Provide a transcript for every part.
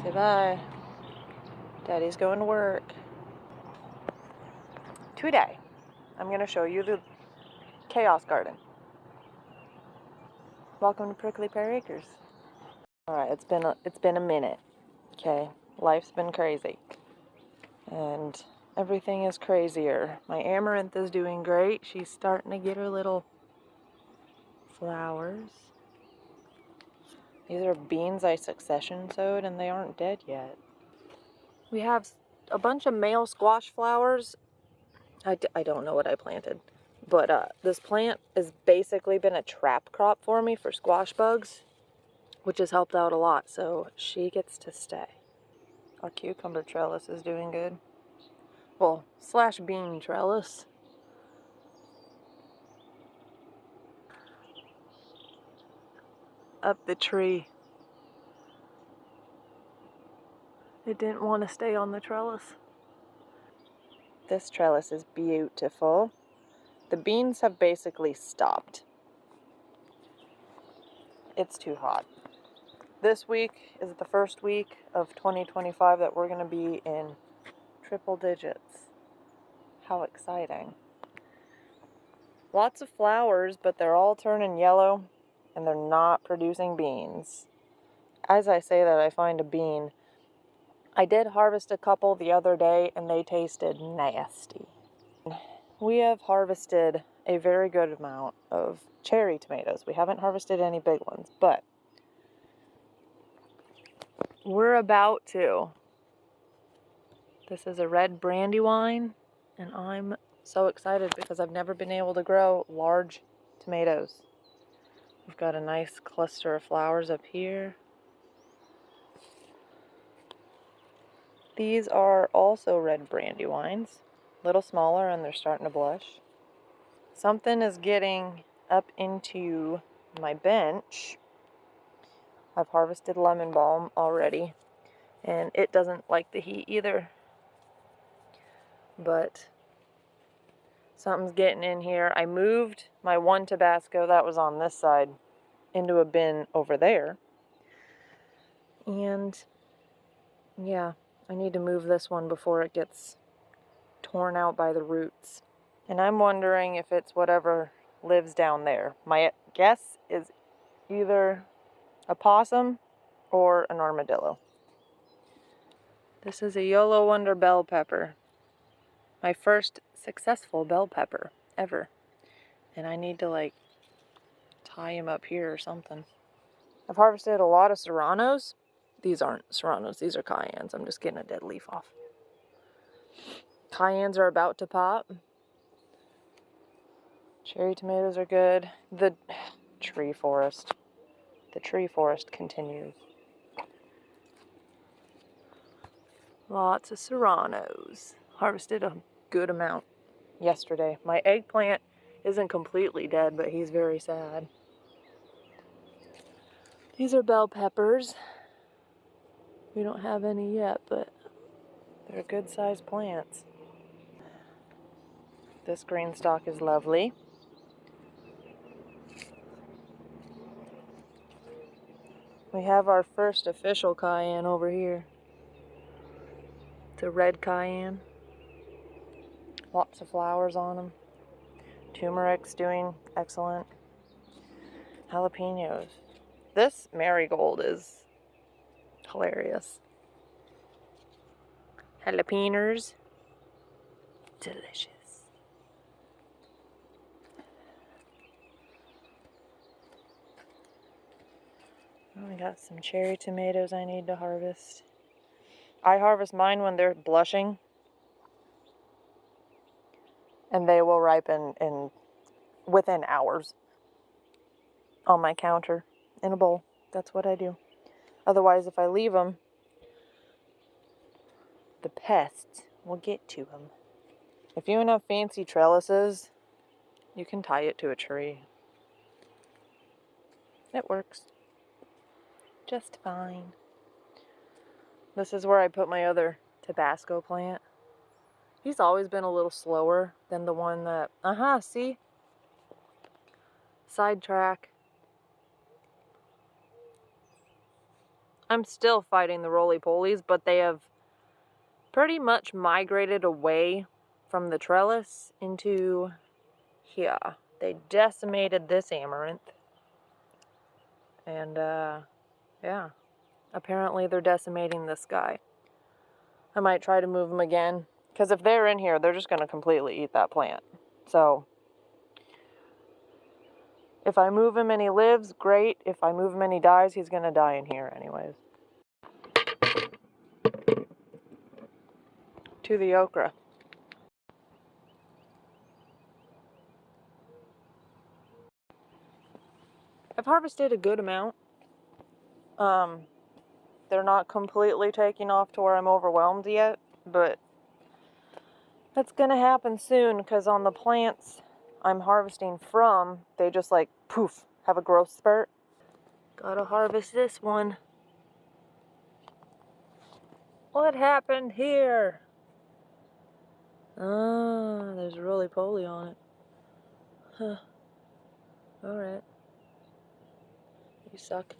Say bye. Daddy's going to work. Today, I'm going to show you the Chaos Garden. Welcome to Prickly Pear Acres. Alright, it's been a minute. Okay, life's been crazy. And everything is crazier. My amaranth is doing great. She's starting to get her little flowers. These are beans I succession sowed and they aren't dead yet. We have a bunch of male squash flowers. I don't know what I planted. But this plant has basically been a trap crop for me for squash bugs, which has helped out a lot. So she gets to stay. Our cucumber trellis is doing good. Well, / bean trellis. Up the tree. It didn't want to stay on the trellis. This trellis is beautiful. The beans have basically stopped. It's too hot. This week is the first week of 2025 that we're going to be in triple digits. How exciting. Lots of flowers, but they're all turning yellow and they're not producing beans. As I say that, I find a bean. I did harvest a couple the other day and they tasted nasty. We have harvested a very good amount of cherry tomatoes. We haven't harvested any big ones, but we're about to. This is a red Brandywine, and I'm so excited because I've never been able to grow large tomatoes. We've got a nice cluster of flowers up here. These are also red Brandywines, a little smaller, and they're starting to blush. Something is getting up into my bench. I've harvested lemon balm already, and it doesn't like the heat either. But something's getting in here. I moved my one Tabasco that was on this side into a bin over there. And yeah, I need to move this one before it gets torn out by the roots. And I'm wondering if it's whatever lives down there. My guess is either a possum or an armadillo. This is a YOLO Wonder bell pepper. My first successful bell pepper ever. And I need to tie him up here or something. I've harvested a lot of serranos. These aren't serranos, these are cayennes. I'm just getting a dead leaf off. Cayennes are about to pop. Cherry tomatoes are good. The tree forest continues. Lots of serranos. Harvested a good amount yesterday. My eggplant isn't completely dead, but he's very sad. These are bell peppers. We don't have any yet, but they're good sized plants. This green stalk is lovely. We have our first official cayenne over here. It's a red cayenne. Lots of flowers on them. Turmeric's doing excellent. Jalapenos. This marigold is hilarious. Jalapenos. Delicious. We got some cherry tomatoes I need to harvest. I harvest mine when they're blushing. And they will ripen within hours. On my counter. In a bowl. That's what I do. Otherwise, if I leave them, the pests will get to them. If you have fancy trellises, you can tie it to a tree. It works just fine. This is where I put my other Tabasco plant. He's always been a little slower than the one that... see? Sidetrack. I'm still fighting the roly-polies, but they have pretty much migrated away from the trellis into here. They decimated this amaranth. And, yeah. Apparently they're decimating this guy. I might try to move them again. Because if they're in here, they're just going to completely eat that plant. So, if I move him and he lives, great. If I move him and he dies, he's going to die in here anyways. To the okra. I've harvested a good amount. They're not completely taking off to where I'm overwhelmed yet, but that's going to happen soon because on the plants I'm harvesting from, they just like poof, have a growth spurt. Gotta harvest this one. What happened here? Ah, there's a roly-poly on it. Huh. Alright. You suck.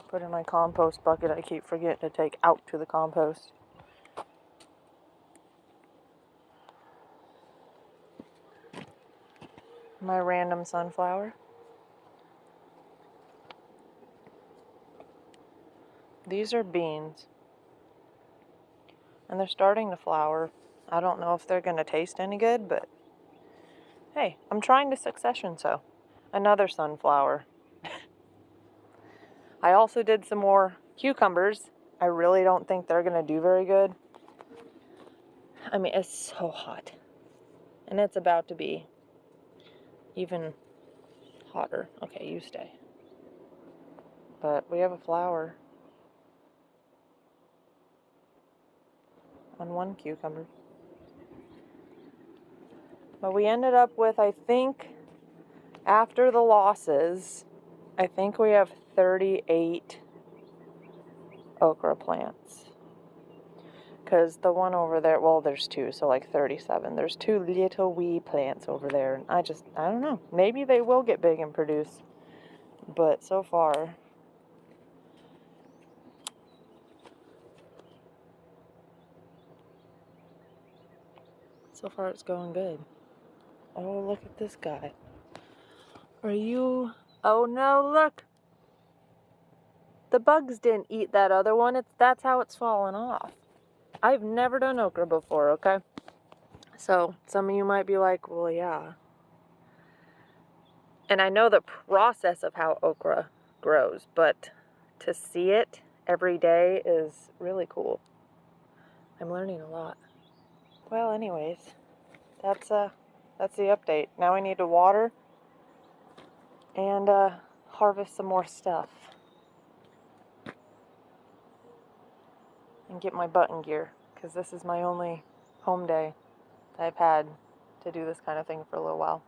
Put in my compost bucket. I keep forgetting to take out to the compost. My random sunflower. These are beans. And they're starting to flower. I don't know if they're going to taste any good, but hey, I'm trying to succession sow. Another sunflower. I also did some more cucumbers. I really don't think they're going to do very good. I mean, it's so hot. And it's about to be even hotter. Okay, you stay. But we have a flower on one cucumber. But we ended up with, I think, after the losses, I think we have 38 okra plants. Because the one over there, well, there's two, so like 37. There's two little wee plants over there. And I don't know. Maybe they will get big and produce. But so far, it's going good. Oh, look at this guy. Are you... Oh no, look! The bugs didn't eat that other one. That's how it's fallen off. I've never done okra before, okay? So, some of you might be like, well, yeah. And I know the process of how okra grows, but to see it every day is really cool. I'm learning a lot. Well, anyways, that's the update. Now I need to water and harvest some more stuff. And get my button gear, because this is my only home day that I've had to do this kind of thing for a little while.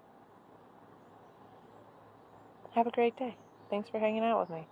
Have a great day. Thanks for hanging out with me.